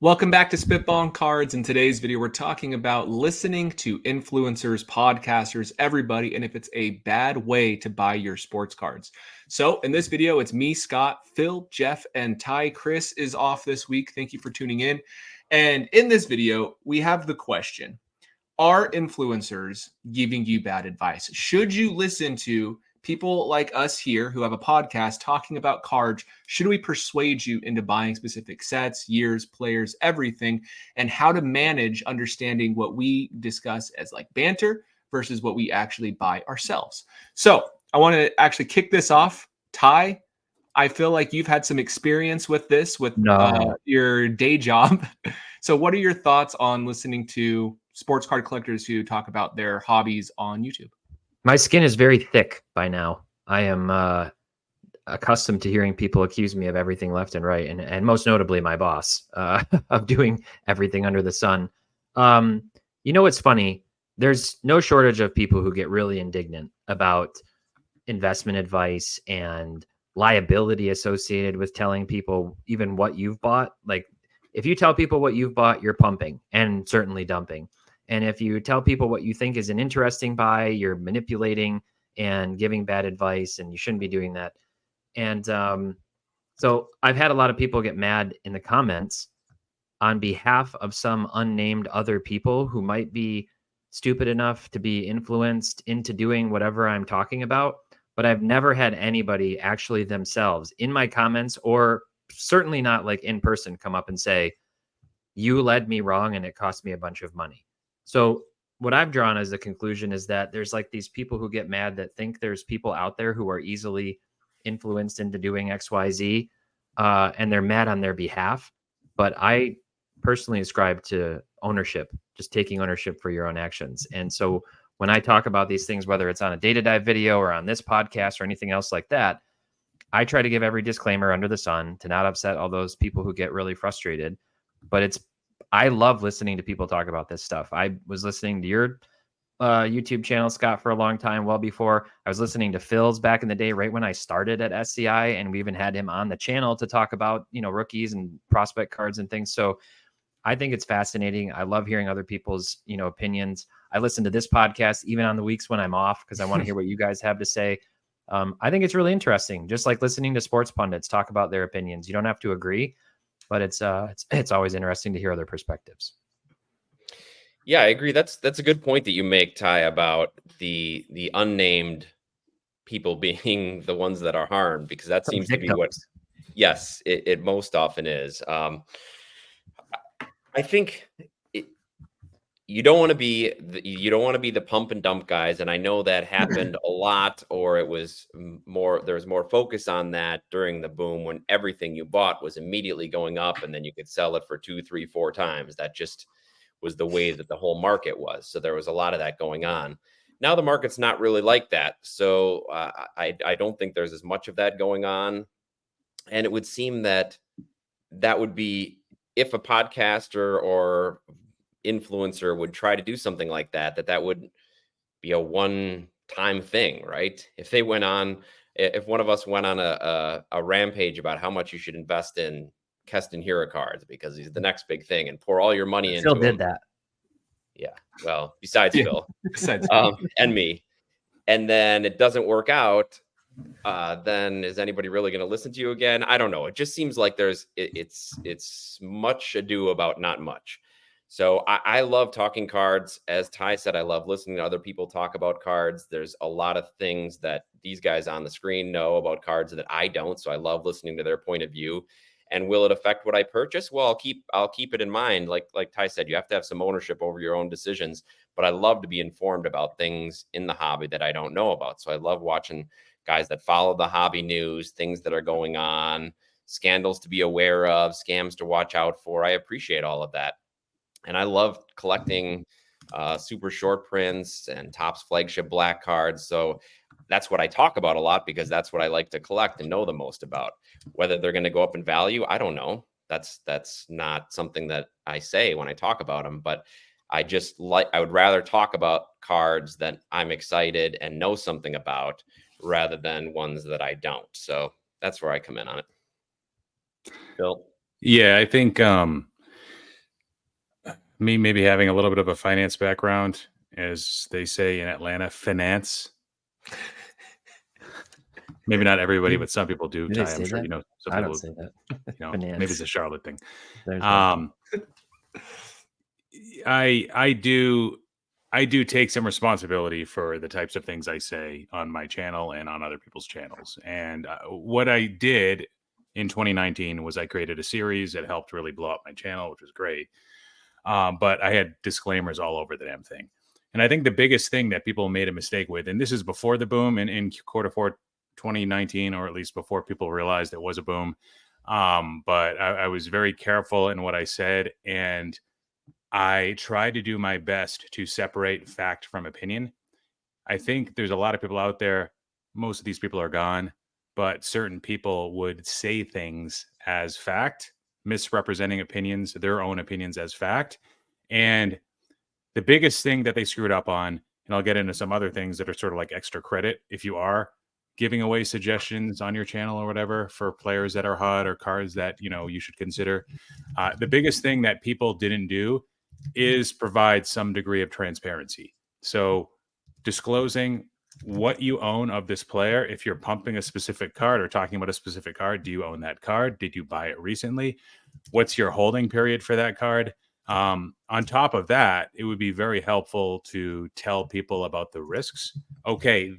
Welcome back to Spitballin Cards. In today's video, we're talking about listening to influencers, podcasters, everybody, and if it's a bad way to buy your sports cards. So in this video, it's me, Scott, Phil, Jeff, and Ty. Chris is off this week. Thank you for tuning in. And in this video, we have the question: are influencers giving you bad advice? Should you listen to people like us here who have a podcast talking about cards? Should we persuade you into buying specific sets, years, players, everything, and how to manage understanding what we discuss as like banter versus what we actually buy ourselves? So I want to actually kick this off. Ty, I feel like you've had some experience with this with your day job. So what are your thoughts on listening to sports card collectors who talk about their hobbies on YouTube? My skin is very thick by now. I am accustomed to hearing people accuse me of everything left and right, and most notably my boss, of doing everything under the sun. You know what's funny? There's no shortage of people who get really indignant about investment advice and liability associated with telling people even what you've bought. Like, if you tell people what you've bought, you're pumping and certainly dumping. And if you tell people what you think is an interesting buy, you're manipulating and giving bad advice, and you shouldn't be doing that. And so I've had a lot of people get mad in the comments on behalf of some unnamed other people who might be stupid enough to be influenced into doing whatever I'm talking about. But I've never had anybody actually themselves in my comments, or certainly not like in person, come up and say, you led me wrong and it cost me a bunch of money. So what I've drawn as a conclusion is that there's like these people who get mad that think there's people out there who are easily influenced into doing XYZ, and they're mad on their behalf. But I personally ascribe to ownership, just taking ownership for your own actions. And so when I talk about these things, whether it's on a data dive video or on this podcast or anything else like that, I try to give every disclaimer under the sun to not upset all those people who get really frustrated. But I love listening to people talk about this stuff. I was listening to your YouTube channel, Scott, for a long time, well before I was listening to Phil's back in the day, right when I started at SCI, and we even had him on the channel to talk about, rookies and prospect cards and things. So I think it's fascinating. I love hearing other people's, opinions. I listen to this podcast even on the weeks when I'm off because I want to hear what you guys have to say. I think it's really interesting, just like listening to sports pundits talk about their opinions. You don't have to agree, but it's always interesting to hear other perspectives. Yeah, I agree. That's a good point that you make, Ty, about the unnamed people being the ones that are harmed, because that seems to be what, yes, it most often is. I think you don't want to be the pump and dump guys, and I know that happened a lot, or there was more focus on that during the boom when everything you bought was immediately going up, and then you could sell it for 2, 3, 4 times. That just was the way that the whole market was. So there was a lot of that going on. Now the market's not really like that, so I don't think there's as much of that going on, and it would seem that would be if a podcaster or influencer would try to do something like that, that would be a one-time thing, right? If one of us went on a rampage about how much you should invest in Keston Hira cards because he's the next big thing and pour all your money into him. Phil did that. Yeah. Well, besides Phil, and me, and then it doesn't work out, then is anybody really going to listen to you again? I don't know. It just seems like it's much ado about not much. So I love talking cards. As Ty said, I love listening to other people talk about cards. There's a lot of things that these guys on the screen know about cards that I don't. So I love listening to their point of view. And will it affect what I purchase? Well, I'll keep it in mind. Like Ty said, you have to have some ownership over your own decisions. But I love to be informed about things in the hobby that I don't know about. So I love watching guys that follow the hobby news, things that are going on, scandals to be aware of, scams to watch out for. I appreciate all of that. And I love collecting super short prints and Topps flagship black cards. So that's what I talk about a lot because that's what I like to collect and know the most about. Whether they're going to go up in value, I don't know. That's not something that I say when I talk about them. But I would rather talk about cards that I'm excited and know something about rather than ones that I don't. So that's where I come in on it. Phil? Yeah, I think Me maybe having a little bit of a finance background, as they say in Atlanta, finance. Maybe not everybody, but some people do. Do they Ty, I'm say sure that? you know some I don't people. say that. Maybe it's Finance. a Charlotte thing. There's one. I do take some responsibility for the types of things I say on my channel and on other people's channels. And what I did in 2019 was I created a series that helped really blow up my channel, which was great. But I had disclaimers all over the damn thing. And I think the biggest thing that people made a mistake with, and this is before the boom in quarter four 2019, or at least before people realized it was a boom. But I was very careful in what I said, and I tried to do my best to separate fact from opinion. I think there's a lot of people out there. Most of these people are gone, but certain people would say things as fact, misrepresenting opinions, their own opinions as fact. And the biggest thing that they screwed up on, and I'll get into some other things that are sort of like extra credit if you are giving away suggestions on your channel or whatever for players that are hot or cards that you should consider. The biggest thing that people didn't do is provide some degree of transparency. So disclosing what you own of this player. If you're pumping a specific card or talking about a specific card, do you own that card? Did you buy it recently? What's your holding period for that card? On top of that, it would be very helpful to tell people about the risks. Okay,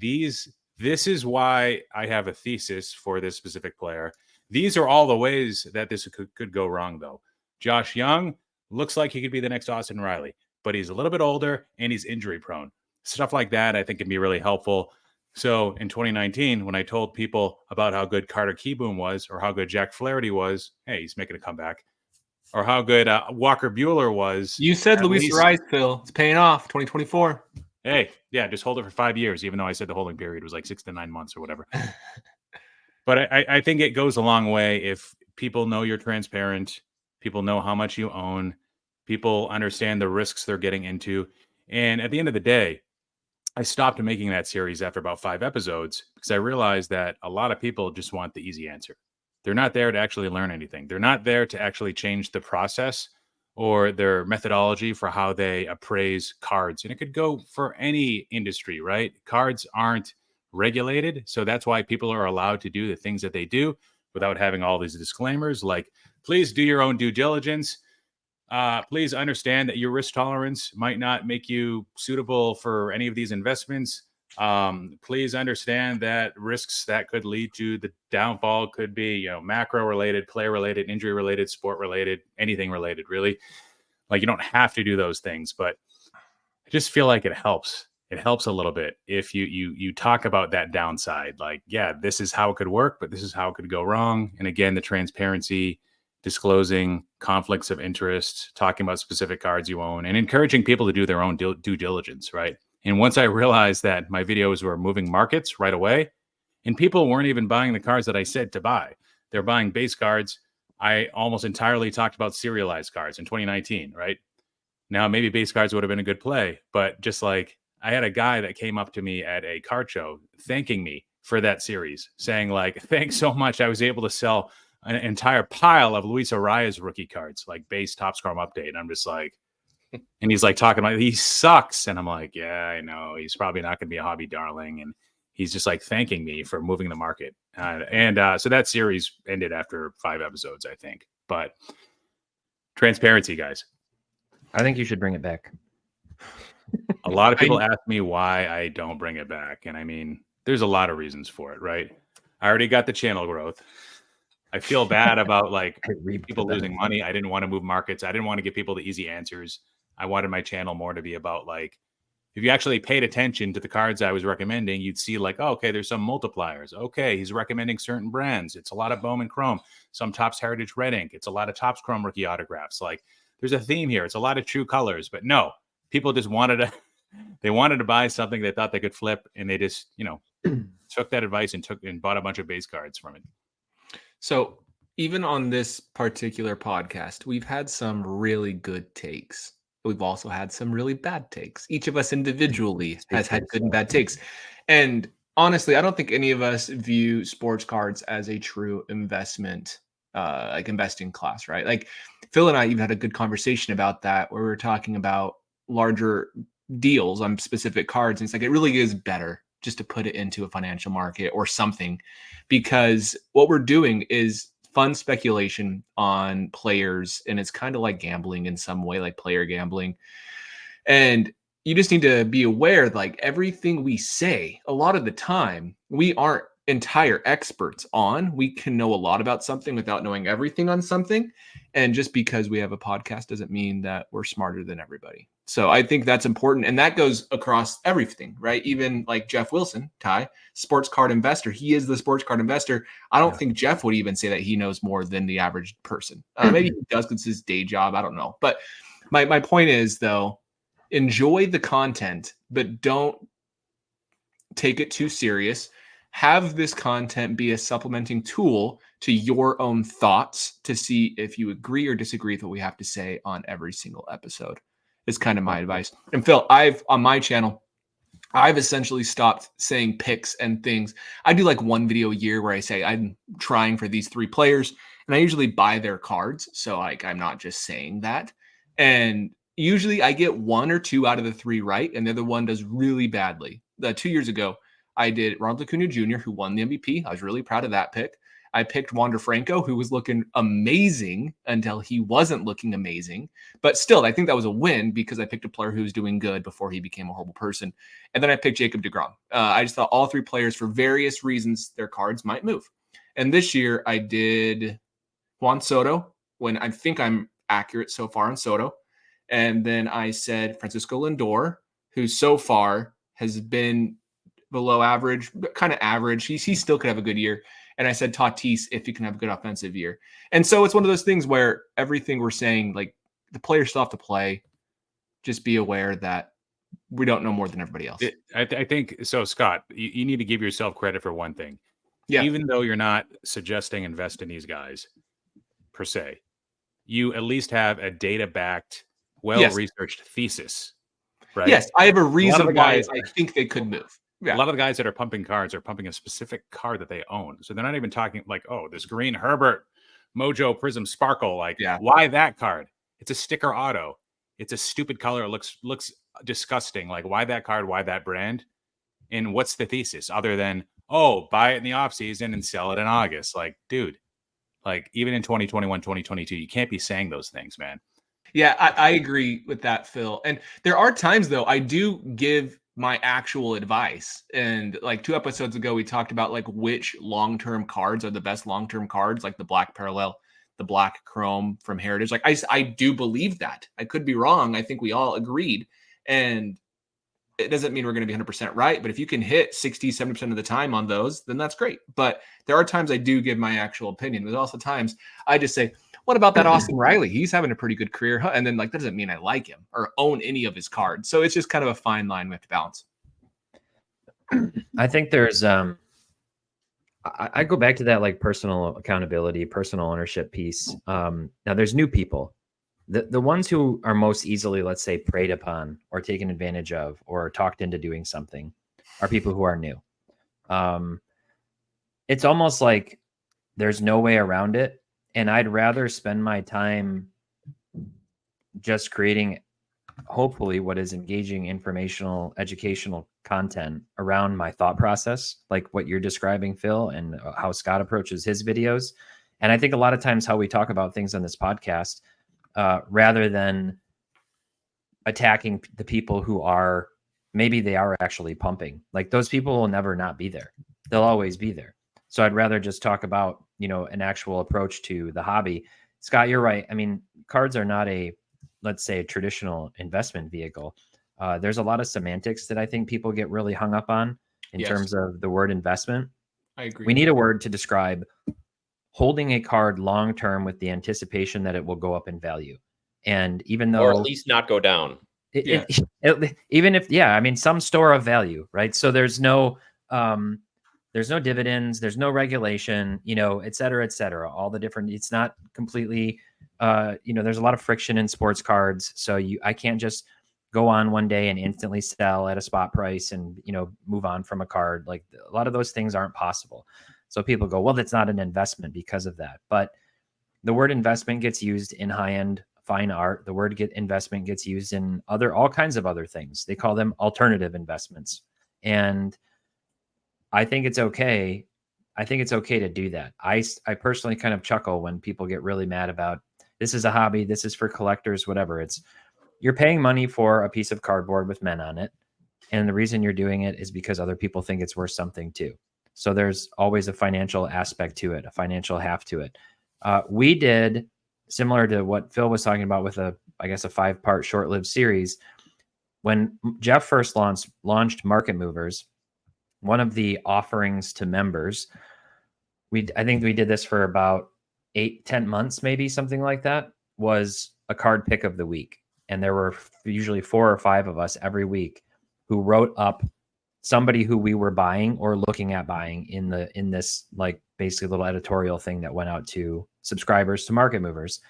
this is why I have a thesis for this specific player. These are all the ways that this could go wrong, though. Josh Young looks like he could be the next Austin Riley, but he's a little bit older and he's injury prone. Stuff like that, I think, can be really helpful. So in 2019, when I told people about how good Carter Keyboom was or how good Jack Flaherty was, hey, he's making a comeback, or how good Walker Buehler was. You said Luis Ariz, Phil. It's paying off 2024. Hey, yeah, just hold it for 5 years, even though I said the holding period was like 6 to 9 months or whatever. But I think it goes a long way if people know you're transparent, people know how much you own, people understand the risks they're getting into. And at the end of the day, I stopped making that series after about 5 episodes because I realized that a lot of people just want the easy answer. They're not there to actually learn anything. They're not there to actually change the process or their methodology for how they appraise cards. And it could go for any industry, right? Cards aren't regulated. So that's why people are allowed to do the things that they do without having all these disclaimers like, please do your own due diligence. Please understand that your risk tolerance might not make you suitable for any of these investments. Please understand that risks that could lead to the downfall could be, macro related, player related, injury related, sport related, anything related, really. Like, you don't have to do those things, but I just feel like it helps. It helps a little bit if you talk about that downside. Like, yeah, this is how it could work, but this is how it could go wrong. And again, the transparency, disclosing conflicts of interest, talking about specific cards you own, and encouraging people to do their own due diligence, right? And once I realized that my videos were moving markets right away, and people weren't even buying the cards that I said to buy, they're buying base cards. I almost entirely talked about serialized cards in 2019, right? Now, maybe base cards would have been a good play, but just like I had a guy that came up to me at a card show thanking me for that series, saying like, thanks so much. I was able to sell an entire pile of Luis Arias rookie cards, like base Top Scrum update. And I'm just like, and he's like talking about he sucks. And I'm like, yeah, I know. He's probably not going to be a hobby darling. And he's just like thanking me for moving the market. So that series ended after 5 episodes, I think. But transparency, guys. I think you should bring it back. A lot of people ask me why I don't bring it back. And I mean, there's a lot of reasons for it, right? I already got the channel growth. I feel bad about like people losing money. I didn't want to move markets. I didn't want to give people the easy answers. I wanted my channel more to be about like, if you actually paid attention to the cards I was recommending, you'd see like, oh, okay, there's some multipliers. Okay, he's recommending certain brands. It's a lot of Bowman Chrome, some Topps Heritage Red Ink. It's a lot of Topps Chrome rookie autographs. Like there's a theme here. It's a lot of true colors, but no, people just wanted to buy something they thought they could flip. And they just, took that advice and bought a bunch of base cards from it. So even on this particular podcast, we've had some really good takes. We've also had some really bad takes. Each of us individually has had good and bad takes. And honestly, I don't think any of us view sports cards as a true investment like investing class, right? Like Phil and I even had a good conversation about that where we were talking about larger deals on specific cards. And it's like, it really is better just to put it into a financial market or something, because what we're doing is fun speculation on players. And it's kind of like gambling in some way, like player gambling. And you just need to be aware, like everything we say, a lot of the time, we aren't entire experts on. We can know a lot about something without knowing everything on something. And just because we have a podcast doesn't mean that we're smarter than everybody. So I think that's important. And that goes across everything, right? Even like Jeff Wilson, Ty, sports card investor. He is the sports card investor. I don't think Jeff would even say that he knows more than the average person. Maybe he does because it's his day job. I don't know. But my point is, though, enjoy the content, but don't take it too serious. Have this content be a supplementing tool to your own thoughts to see if you agree or disagree with what we have to say on every single episode. Is kind of my advice. And Phil, on my channel, I've essentially stopped saying picks and things. I do like one video a year where I say I'm trying for these 3 players, and I usually buy their cards. So like I'm not just saying that. And usually I get 1 or 2 out of the 3 right, and the other one does really badly. 2 years ago, I did Ronald Acuna Jr., who won the MVP. I was really proud of that pick. I picked Wander Franco, who was looking amazing until he wasn't looking amazing. But still, I think that was a win because I picked a player who was doing good before he became a horrible person. And then I picked Jacob deGrom. I just thought all 3 players, for various reasons, their cards might move. And this year I did Juan Soto, when I think I'm accurate so far on Soto. And then I said Francisco Lindor, who so far has been below average, but kind of average. He still could have a good year. And I said Tatis, if he can have a good offensive year. And so it's one of those things where everything we're saying, like the players still have to play. Just be aware that we don't know more than everybody else. I think so, Scott. You need to give yourself credit for one thing. Yeah. Even though you're not suggesting invest in these guys per se, you at least have a data-backed, well-researched thesis, right? Yes, I have a reason why I think they could move. Yeah. A lot of the guys that are pumping cards are pumping a specific card that they own. So they're not even talking like, oh, this green Herbert Mojo Prism Sparkle. Like, why that card? It's a sticker auto. It's a stupid color. It looks disgusting. Like, why that card? Why that brand? And what's the thesis other than, oh, buy it in the off season and sell it in August? Like, dude, like even in 2021, 2022, you can't be saying those things, man. Yeah, I agree with that, Phil. And there are times, though, I do give my actual advice. And like 2 episodes ago, we talked about like which long-term cards are the best long-term cards, like the Black Parallel, the Black Chrome from Heritage. Like I do believe that. I could be wrong. I think we all agreed. And it doesn't mean we're going to be 100% right. But if you can hit 60, 70% of the time on those, then that's great. But there are times I do give my actual opinion. There's also times I just say, what about that Austin Riley? He's having a pretty good career. Huh? And then like, that doesn't mean I like him or own any of his cards. So it's just kind of a fine line we have to balance. I think there's, I go back to that like personal accountability, personal ownership piece. Now there's new people. The ones who are most easily, let's say, preyed upon or taken advantage of or talked into doing something are people who are new. It's almost like there's no way around it. And I'd rather spend my time just creating, hopefully, what is engaging, informational, educational content around my thought process, like what you're describing, Phil, and how Scott approaches his videos. And I think a lot of times how we talk about things on this podcast, rather than attacking the people who are, maybe they are actually pumping, like those people will never not be there. They'll always be there. So I'd rather just talk about, an actual approach to the hobby. Scott, you're right. I mean, cards are not let's say, a traditional investment vehicle. There's a lot of semantics that I think people get really hung up on in terms of the word investment. I agree. We need a word to describe holding a card long-term with the anticipation that it will go up in value. And even though, or at least not go down. Even if, I mean, some store of value, right? So there's no dividends, there's no regulation, et cetera, et cetera. All the different, it's not completely, there's a lot of friction in sports cards. So I can't just go on one day and instantly sell at a spot price and, move on from a card. Like a lot of those things aren't possible. So people go, well, that's not an investment because of that. But The word investment gets used in high-end fine art. The word investment gets used in all kinds of other things. They call them alternative investments. And I think it's okay. I think it's okay to do that. I personally kind of chuckle when people get really mad about, this is a hobby, this is for collectors, whatever. You're paying money for a piece of cardboard with men on it. And the reason you're doing it is because other people think it's worth something too. So there's always a financial aspect to it, a financial half to it. We did similar to what Phil was talking about with a 5-part short-lived series. When Jeff first launched Market Movers, one of the offerings to members, I think we did this for about 8-10 months, maybe something like that, was a card pick of the week. And there were usually 4 or 5 of us every week who wrote up somebody who we were buying or looking at buying in this like basically little editorial thing that went out to subscribers to Market Movers.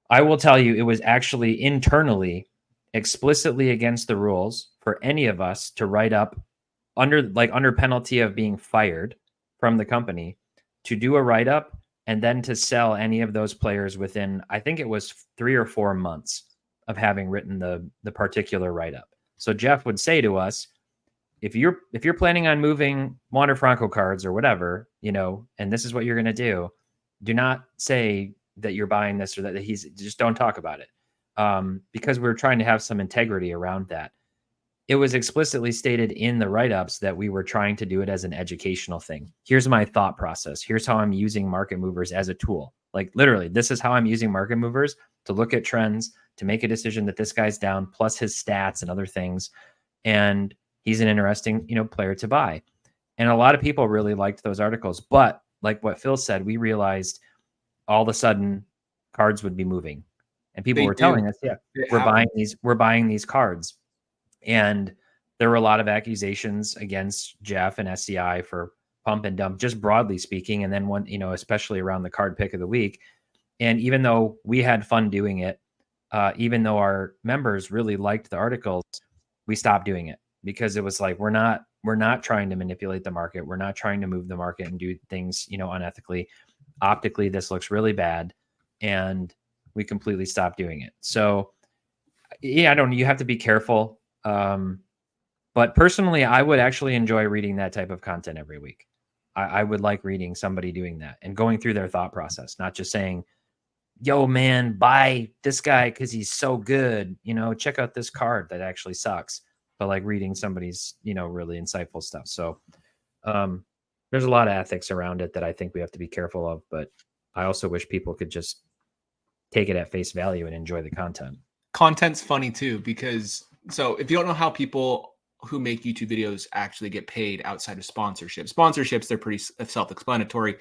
I will tell you, it was actually internally explicitly against the rules for any of us to write up under penalty of being fired from the company to do a write-up and then to sell any of those players within, I think it was 3 or 4 months of having written the particular write-up. So Jeff would say to us, if you're planning on moving Wander Franco cards or whatever, and this is what you're going to do not say that you're buying this or that just don't talk about it. Because we're trying to have some integrity around that. It was explicitly stated in the write-ups that we were trying to do it as an educational thing. Here's my thought process. Here's how I'm using Market Movers as a tool. Like literally, this is how I'm using Market Movers to look at trends, to make a decision that this guy's down, plus his stats and other things. And he's an interesting, player to buy. And a lot of people really liked those articles. But like what Phil said, we realized all of a sudden cards would be moving. And people were telling us, we're buying these cards. And there were a lot of accusations against Jeff and SCI for pump and dump, just broadly speaking. And then one, especially around the card pick of the week. And even though we had fun doing it, even though our members really liked the articles, we stopped doing it because it was like, we're not trying to manipulate the market. We're not trying to move the market and do things, unethically. Optically, this looks really bad. And we completely stopped doing it. So yeah, you have to be careful. But personally, I would actually enjoy reading that type of content every week. I would like reading somebody doing that and going through their thought process, not just saying, yo, man, buy this guy because he's so good. Check out this card that actually sucks. But like reading somebody's, really insightful stuff. So there's a lot of ethics around it that I think we have to be careful of. But I also wish people could just take it at face value and enjoy the content. Content's funny too, because so if you don't know how people who make YouTube videos actually get paid outside of sponsorships, they're pretty self-explanatory.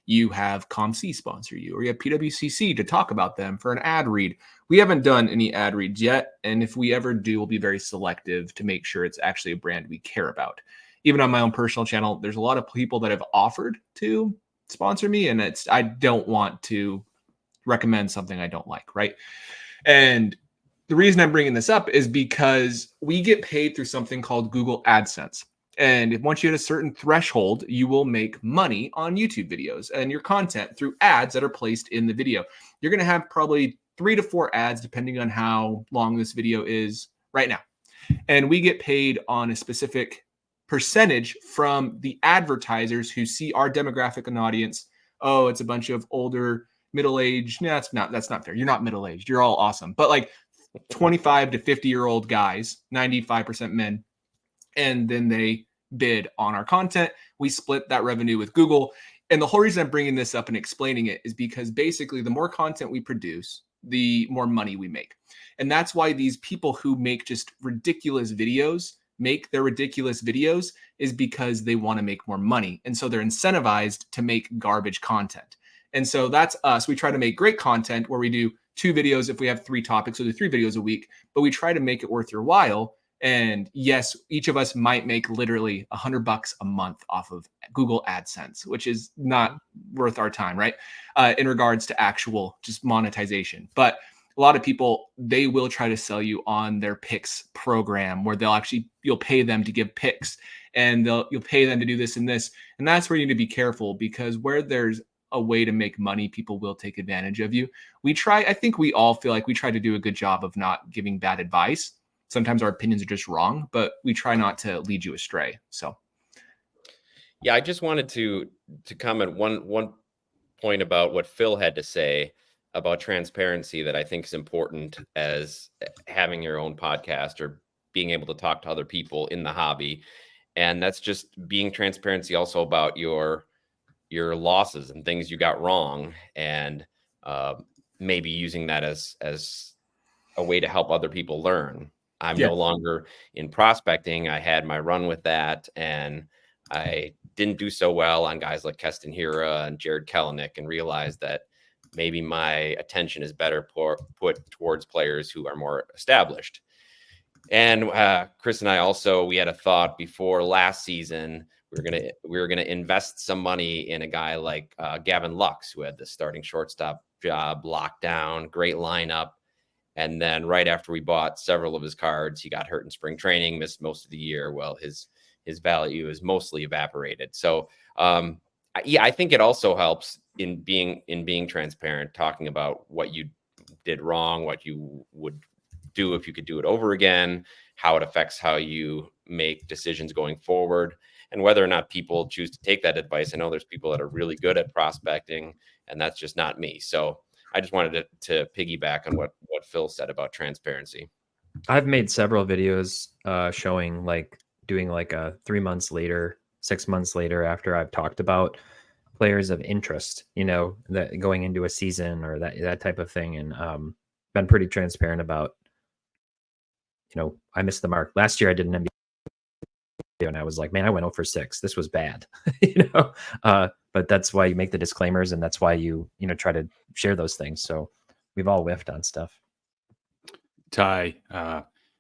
You have ComC sponsor you, or you have PWCC to talk about them for an ad read. We haven't done any ad reads yet. And if we ever do, we'll be very selective to make sure it's actually a brand we care about. Even on my own personal channel, there's a lot of people that have offered to sponsor me, and I don't want to recommend something I don't like, right? And the reason I'm bringing this up is because we get paid through something called Google AdSense. And once you hit a certain threshold, you will make money on YouTube videos and your content through ads that are placed in the video. You're going to have probably 3 to 4 ads, depending on how long this video is right now. And we get paid on a specific percentage from the advertisers who see our demographic and audience. Oh, it's a bunch of older, middle-aged. No, that's not fair. You're not middle-aged. You're all awesome. But like 25 to 50-year-old guys, 95% men, and then they bid on our content. We split that revenue with Google. And the whole reason I'm bringing this up and explaining it is because basically the more content we produce, the more money we make. And that's why these people who make just ridiculous videos make their ridiculous videos, is because they want to make more money. And so they're incentivized to make garbage content. And so that's us. We try to make great content where we do 2 videos. If we have 3 topics, we'll do 3 videos a week, but we try to make it worth your while. And yes, each of us might make literally $100 a month off of Google AdSense, which is not worth our time, right? In regards to actual just monetization. But a lot of people, they will try to sell you on their picks program where you'll pay them to give picks, and you'll pay them to do this and this. And that's where you need to be careful, because where there's a way to make money, people will take advantage of you. I think we all feel like we try to do a good job of not giving bad advice. Sometimes our opinions are just wrong, but we try not to lead you astray. So yeah, I just wanted to comment one point about what Phil had to say about transparency that I think is important as having your own podcast or being able to talk to other people in the hobby. And that's just being transparency also about your losses and things you got wrong, and maybe using that as a way to help other people learn. I'm no longer in prospecting. I had my run with that, and I didn't do so well on guys like Keston Hira and Jared Kelenic, and realized that maybe my attention is better put towards players who are more established. And Chris and I also, we had a thought before last season. We were gonna invest some money in a guy like Gavin Lux, who had the starting shortstop job locked down, great lineup. And then right after we bought several of his cards, he got hurt in spring training, missed most of the year. Well, his value is mostly evaporated. So yeah, I think it also helps in being transparent, talking about what you did wrong, what you would do if you could do it over again, how it affects how you make decisions going forward, and whether or not people choose to take that advice. I know there's people that are really good at prospecting, and that's just not me. So I just wanted to piggyback on what Phil said about transparency. I've made several videos showing like doing like a 3 months later, 6 months later after I've talked about players of interest, you know, that going into a season or that type of thing, and been pretty transparent about, you know, I missed the mark. Last year I did an NBA video and I was like, man, I went 0 for 6. This was bad, you know. But that's why you make the disclaimers, and that's why you know, try to share those things. So we've all whiffed on stuff. Ty,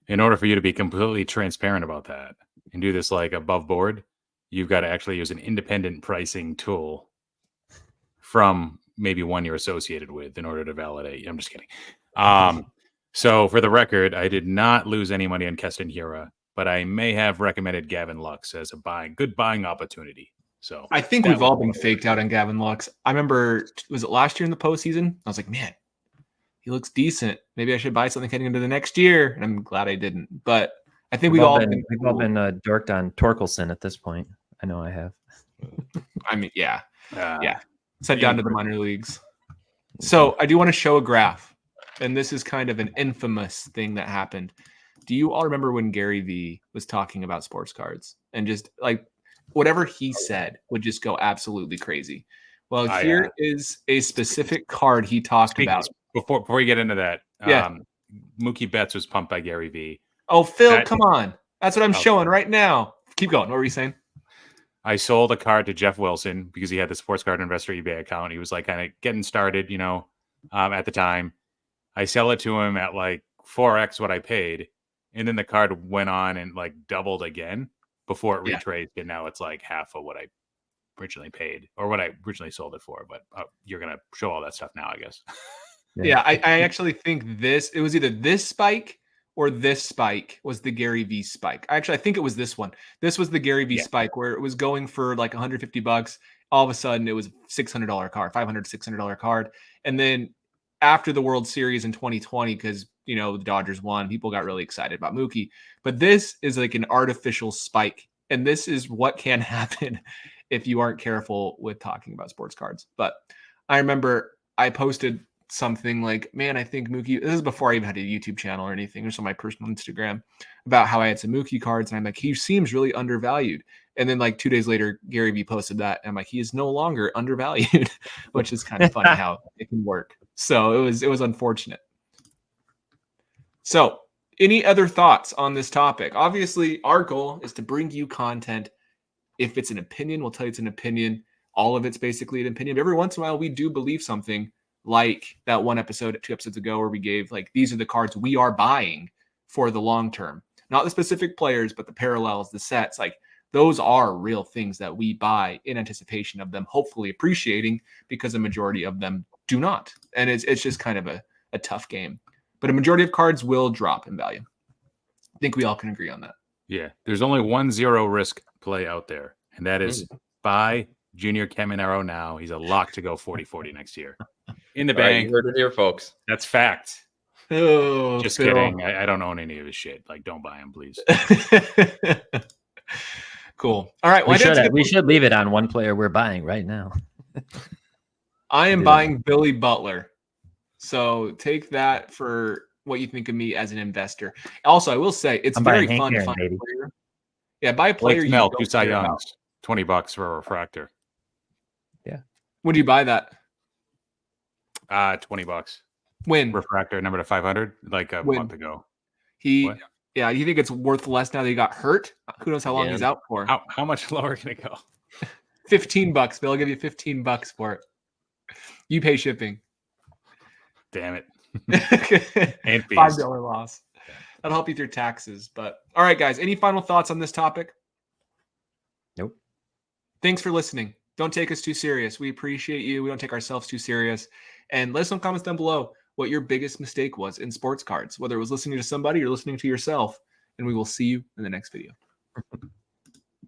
in order for you to be completely transparent about that and do this like above board, you've got to actually use an independent pricing tool from maybe one you're associated with in order to validate. I'm just kidding. So for the record, I did not lose any money on Keston Hira, but I may have recommended Gavin Lux as a good buying opportunity. So I think we've all been faked out on Gavin Lux. I remember, was it last year in the postseason? I was like, man, he looks decent. Maybe I should buy something heading into the next year. And I'm glad I didn't. But I think we've all been dorked on Torkelson at this point. I know I have. I mean, yeah. Sent down to the minor leagues. So I do want to show a graph. And this is kind of an infamous thing that happened. Do you all remember when Gary Vee was talking about sports cards and just like whatever he said would just go absolutely crazy? Well, here is a specific card he talked about. Before we get into that, Mookie Betts was pumped by Gary Vee. Oh, Phil, come on. That's what I'm showing right now. Keep going. What were you saying? I sold a card to Jeff Wilson because he had the Sports Card Investor eBay account. He was like kind of getting started, you know, at the time. I sell it to him at like 4x what I paid. And then the card went on and like doubled again before it retraced. And now it's like half of what I originally paid or what I originally sold it for. But you're going to show all that stuff now, I guess. I actually think it was either this spike or this spike was the Gary Vee spike. I think it was this one. This was the Gary Vee spike where it was going for like $150. All of a sudden it was $600 card, $500, $600 card. And then after the World Series in 2020, because, you know, the Dodgers won, people got really excited about Mookie. But this is like an artificial spike. And this is what can happen if you aren't careful with talking about sports cards. But I remember I posted something like, man, I think Mookie, this is before I even had a YouTube channel or anything, just on my personal Instagram, about how I had some Mookie cards. And I'm like, he seems really undervalued. And then like 2 days later, Gary Vee posted that. And I'm like, he is no longer undervalued, which is kind of funny how it can work. So it was unfortunate. So any other thoughts on this topic? Obviously, our goal is to bring you content. If it's an opinion, we'll tell you it's an opinion. All of it's basically an opinion. But every once in a while, we do believe something, like that one episode 2 episodes ago where we gave like, these are the cards we are buying for the long term. Not the specific players, but the parallels, the sets. Like those are real things that we buy in anticipation of them hopefully appreciating, because the majority of them do not. And it's just kind of a tough game. But a majority of cards will drop in value. I think we all can agree on that. Yeah. There's only one zero risk play out there, and that is buy Junior Caminero now. He's a lock to go 40-40 next year. In the All right, bank. you heard it here, folks. That's fact. Oh, Just Phil. kidding. I don't own any of his shit. Like, don't buy him, please. Cool. All right. We should leave it on one player we're buying right now. I am buying Billy Butler. So take that for what you think of me as an investor. Also, I will say it's very fun to find a player. Yeah, buy a player. Blake Snell, 2 Cy Youngs, $20 for a refractor. Yeah. When do you buy that? $20. When? Refractor number to 500, like a month ago. Yeah, you think it's worth less now that he got hurt? Who knows how long he's out for? How much lower can it go? $15. They'll give you $15 for it. You pay shipping. Damn it. And fees. $5 loss. That'll help you through taxes. But all right, guys, any final thoughts on this topic? Nope. Thanks for listening. Don't take us too serious. We appreciate you. We don't take ourselves too serious. And let us know in comments down below what your biggest mistake was in sports cards, whether it was listening to somebody or listening to yourself. And we will see you in the next video.